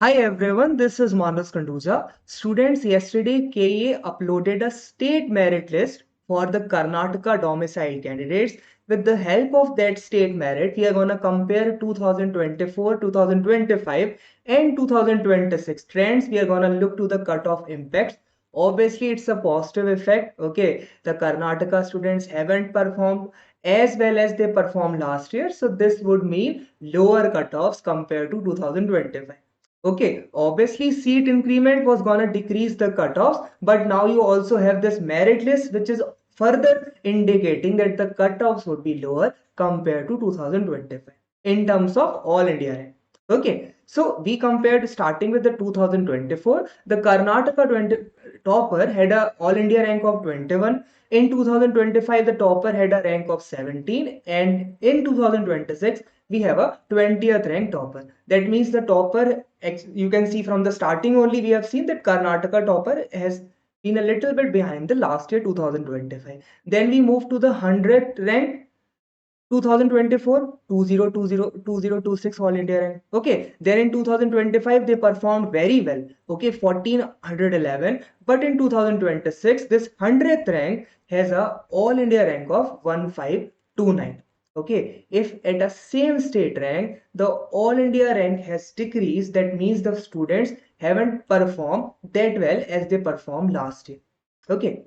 Hi everyone, this is Khanduja. Students, yesterday KEA uploaded a state merit list for the Karnataka domicile candidates. With the help of that state merit, we are going to compare 2024, 2025 and 2026 trends. We are going to look to the cutoff impacts. Obviously, it's a positive effect. Okay, the Karnataka students haven't performed as well as they performed last year. So this would mean lower cutoffs compared to 2025. Okay, obviously seat increment was gonna decrease the cutoffs, but now you also have this merit list, which is further indicating that the cutoffs would be lower compared to 2025 in terms of all India rank. Okay, so we compared starting with the 2024, the Karnataka 20 topper had a all India rank of 21. In 2025, the topper had a rank of 17, and in 2026, we have a 20th rank topper. That means the topper, you can see from the starting only, we have seen that Karnataka topper has been a little bit behind the last year 2025. Then we move to the 100th rank 2024, 2026 All India rank. Okay, then in 2025 they performed very well. Okay, 1411. But in 2026, this 100th rank has a All India rank of 1529. Okay, if at a same state rank, the All India rank has decreased, that means the students haven't performed that well as they performed last year. Okay,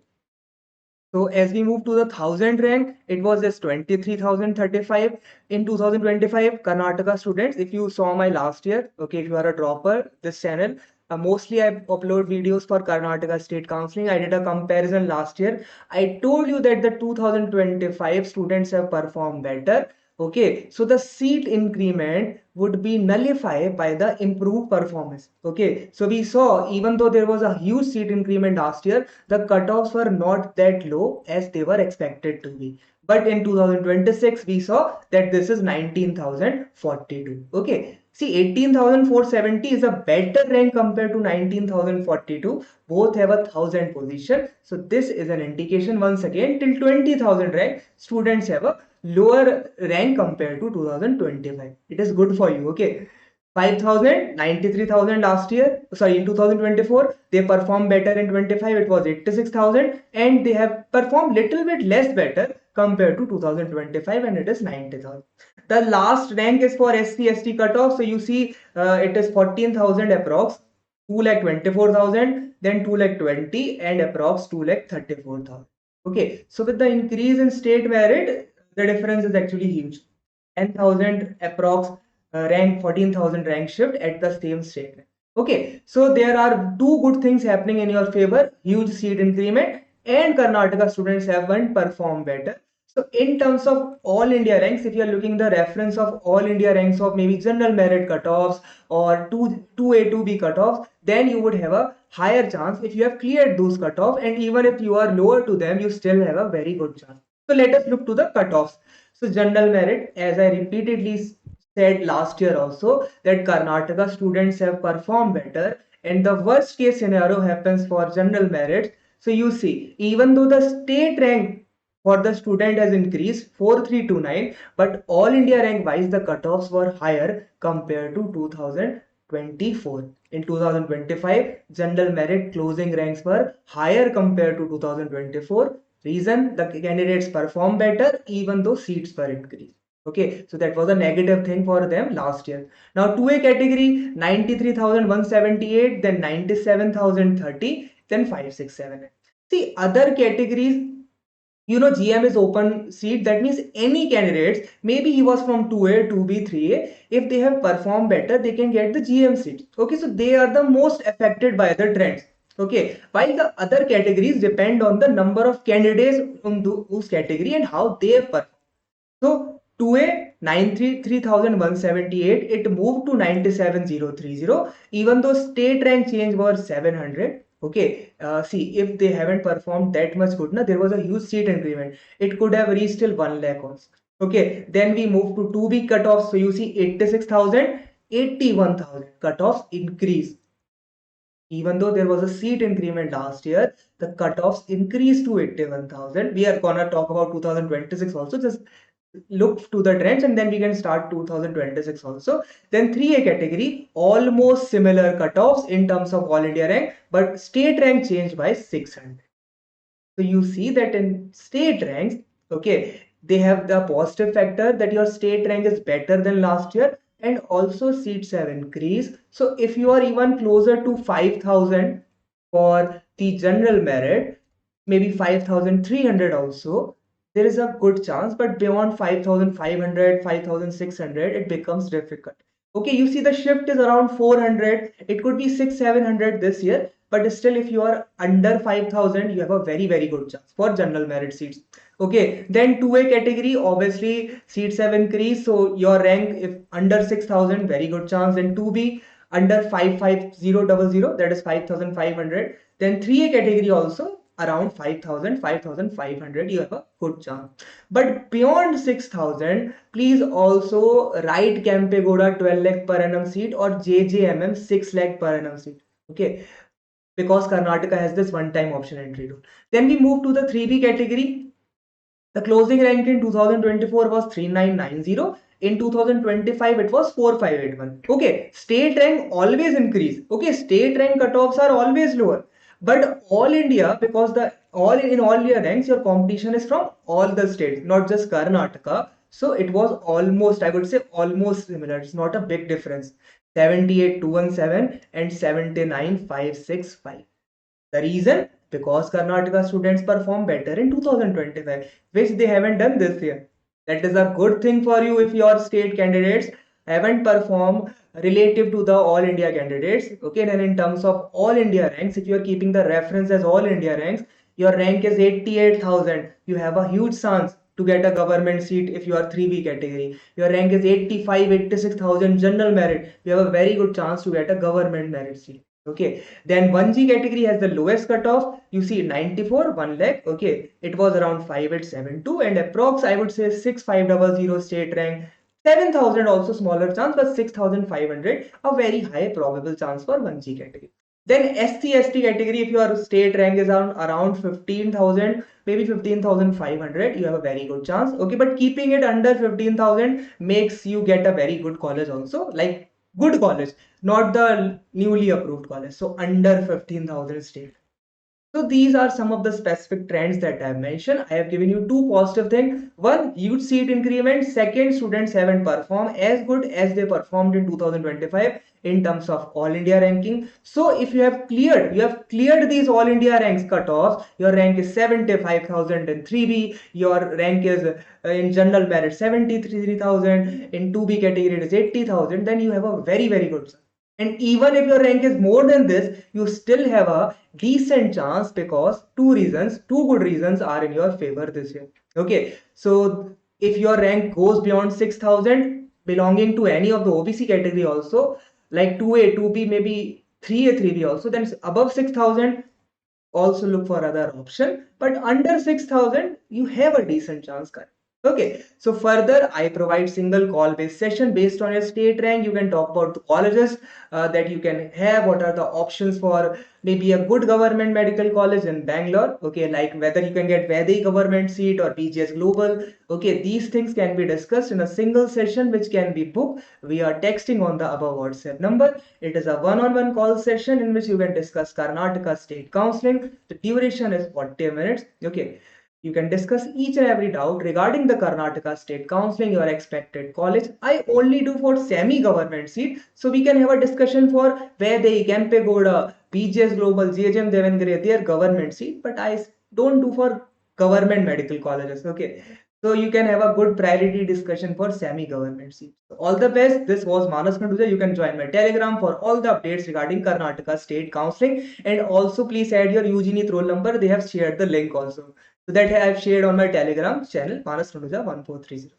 so as we move to the 1000 rank, it was just 23,035 in 2025. Karnataka students, if you saw my last year, okay, if you are a dropper, this channel, mostly I upload videos for Karnataka State Counseling. I did a comparison last year. I told you that the 2025 students have performed better. Okay, so the seat increment would be nullified by the improved performance. Okay, so we saw even though there was a huge seat increment last year, the cutoffs were not that low as they were expected to be. But in 2026, we saw that this is 19,042. Okay, see, 18,470 is a better rank compared to 19,042. Both have 1,000 position. So this is an indication once again till 20,000 rank, students have a lower rank compared to 2025. It is good for you. Okay. 5,000, 93,000 last year, sorry, in 2024, they performed better. In 25, it was 86,000, and they have performed little bit less better compared to 2025, and it is 90,000. The last rank is for SC/ST cutoff, so you see it is 14,000 approx, 2,24,000, then 2,20,000, and approx 2,34,000. Okay, so with the increase in state merit, the difference is actually huge. 10,000 approx rank, 14,000 rank shift at the same state. Okay, so there are two good things happening in your favor: huge seat increment, and Karnataka students haven't performed better. So in terms of all India ranks, if you are looking the reference of all India ranks of maybe general merit cutoffs or 2A 2B cutoffs, then you would have a higher chance if you have cleared those cutoffs, and even if you are lower to them, you still have a very good chance. So let us look to the cutoffs. So general merit, as I repeatedly said last year also, that Karnataka students have performed better, and the worst case scenario happens for general merit. So you see, even though the state rank for the student has increased 4329, but all India rank wise the cutoffs were higher compared to 2024. In 2025, general merit closing ranks were higher compared to 2024. Reason, the candidates perform better even though seats were increased. Okay, so that was a negative thing for them last year. Now 2A category 93,178, then 97,030, then 567. See, other categories, GM is open seat. That means any candidates, maybe he was from 2A, 2B, 3A, if they have performed better, they can get the GM seat. Okay, so they are the most affected by the trends. Okay, while the other categories depend on the number of candidates in those category and how they perform. So 2A 93,178, it moved to 97,030, even though state rank change was 700. Okay, see, if they haven't performed that much good, there was a huge seat increment. It could have reached till 1 lakh also. Okay, then we move to 2B cutoffs. So you see 86,000, 81,000 cutoffs increase. Even though there was a seat increment last year, the cutoffs increased to 81,000. We are gonna talk about 2026 also. Just look to the trends and then we can start 2026 also. Then 3A category, almost similar cutoffs in terms of all India rank, but state rank changed by 600. So you see that in state ranks, okay, they have the positive factor that your state rank is better than last year, and also seats have increased. So if you are even closer to 5,000 for the general merit, maybe 5,300 also, there is a good chance, but beyond 5,500, 5,600, it becomes difficult. Okay, you see the shift is around 400. It could be 6, 700 this year, but still if you are under 5,000, you have a very good chance for general merit seats. Okay, then 2A category, obviously seats have increased, so your rank if under 6,000, very good chance. Then 2B under 55000, that is 5,500. Then 3A category also around 5,000, 5,500, you have a good chance. But beyond 6,000, please also write Kempe-Gowda 12 lakh per annum seat or JJMM 6 lakh per annum seat. Okay, because Karnataka has this one-time option entry rule. Then we move to the 3B category. The closing rank in 2024 was 3990. In 2025, it was 4581. Okay, state rank always increase. Okay, state rank cutoffs are always lower. But all India, because the all India ranks, your competition is from all the states, not just Karnataka. So it was almost, I would say, almost similar. It's not a big difference. 78,217 and 79,565. The reason? Because Karnataka students perform better in 2025, which they haven't done this year. That is a good thing for you if your state candidates haven't performed relative to the all India candidates. Okay, then in terms of all India ranks, if you are keeping the reference as all India ranks, your rank is 88,000. You have a huge chance to get a government seat if you are 3B category. Your rank is 85, 86,000 general merit. You have a very good chance to get a government merit seat. Okay, then 1G category has the lowest cutoff. You see 94, 1 lakh. Okay, it was around 5872 and approx I would say 6500 state rank. 7,000 also smaller chance, but 6,500 a very high probable chance for 1G category. Then SC/ST category, if your state rank is around 15,000, maybe 15,500, you have a very good chance. Okay, but keeping it under 15,000 makes you get a very good college also, like good college, not the newly approved college. So under 15,000 state. So these are some of the specific trends that I have mentioned. I have given you two positive things. One, huge seat increment. Second, students haven't performed as good as they performed in 2025 in terms of all India ranking. So if you have cleared these all India ranks cutoffs, your rank is 75,000 in 3B, your rank is in general merit 73,000, in 2B category it is 80,000, then you have a very good chance. And even if your rank is more than this, you still have a decent chance because two good reasons are in your favor this year. Okay, so if your rank goes beyond 6,000, belonging to any of the OBC category also, like 2A, 2B, maybe 3A, 3B also, then above 6,000, also look for other option. But under 6,000, you have a decent chance, guys. Okay, so further, I provide single call based session based on your state rank. You can talk about the colleges that you can have, what are the options for maybe a good government medical college in Bangalore. Okay, like whether you can get Vedic government seat or BGS Global. Okay, these things can be discussed in a single session which can be booked via texting on the above WhatsApp number. It is a one-on-one call session in which you can discuss Karnataka state counseling. The duration is 40 minutes. Okay. You can discuss each and every doubt regarding the Karnataka state counseling, your expected college. I only do for semi-government seat. So we can have a discussion for where they Kempe-Gowda, BGS Global, GHM Devangere, their government seat. But I don't do for government medical colleges. Okay. So you can have a good priority discussion for semi-government seats. So all the best. This was Manas Khanduja. You can join my Telegram for all the updates regarding Karnataka state counseling. And also please add your UG roll number. They have shared the link also. So that I have shared on my Telegram channel, Manas Khanduja 1430.